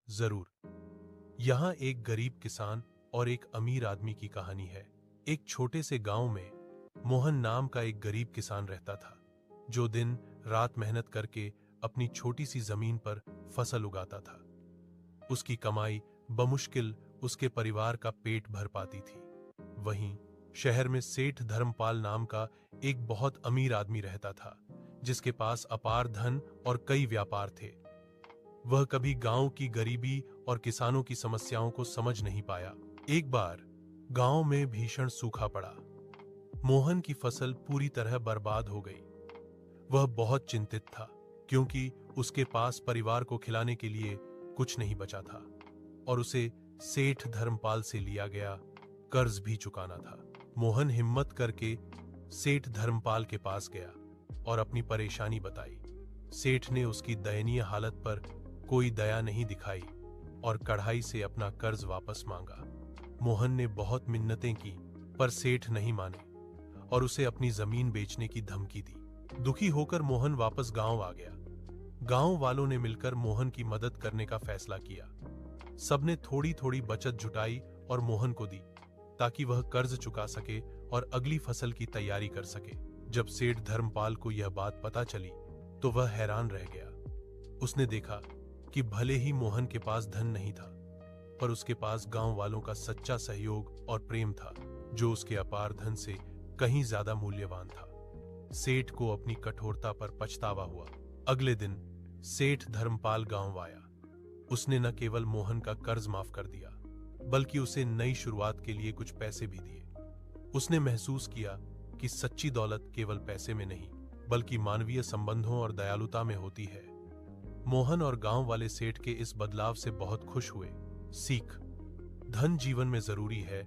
जरूर। यहाँ एक गरीब किसान और एक अमीर आदमी की कहानी है। एक छोटे से गांव में मोहन नाम का एक गरीब किसान रहता था, जो दिन रात मेहनत करके अपनी छोटी सी जमीन पर फसल उगाता था। उसकी कमाई बमुश्किल उसके परिवार का पेट भर पाती थी। वहीं शहर में सेठ धर्मपाल नाम का एक बहुत अमीर आदमी रहता था, जिसके पास अपार धन और कई व्यापार थे। वह कभी गांव की गरीबी और किसानों की समस्याओं को समझ नहीं पाया। एक बार गांव में भीषण सूखा पड़ा। मोहन की फसल पूरी तरह बर्बाद हो गई। वह बहुत चिंतित था, क्योंकि उसके पास परिवार को खिलाने के लिए कुछ नहीं बचा था और उसे सेठ धर्मपाल से लिया गया कर्ज भी चुकाना था। मोहन हिम्मत करके सेठ धर्मपाल के पास गया और अपनी परेशानी बताई। सेठ ने उसकी दयनीय हालत पर कोई दया नहीं दिखाई और कड़ाई से अपना कर्ज वापस मांगा। मोहन ने बहुत मिन्नतें की, पर सेठ नहीं माने और उसे अपनी जमीन बेचने की धमकी दी। दुखी होकर मोहन वापस गांव आ गया। गांव वालों ने मिलकर मोहन की मदद करने का फैसला किया। सबने थोड़ी थोड़ी बचत जुटाई और मोहन को दी, ताकि वह कर्ज चुका सके और अगली फसल की तैयारी कर सके। जब सेठ धर्मपाल को यह बात पता चली, तो वह हैरान रह गया। उसने देखा कि भले ही मोहन के पास धन नहीं था, पर उसके पास गांव वालों का सच्चा सहयोग और प्रेम था, जो उसके अपार धन से कहीं ज्यादा मूल्यवान था। सेठ को अपनी कठोरता पर पछतावा हुआ। अगले दिन सेठ धर्मपाल गांव आया। उसने न केवल मोहन का कर्ज माफ कर दिया, बल्कि उसे नई शुरुआत के लिए कुछ पैसे भी दिए। उसने महसूस किया कि सच्ची दौलत केवल पैसे में नहीं, बल्कि मानवीय संबंधों और दयालुता में होती है। मोहन और गांव वाले सेठ के इस बदलाव से बहुत खुश हुए। सीख: धन जीवन में जरूरी है,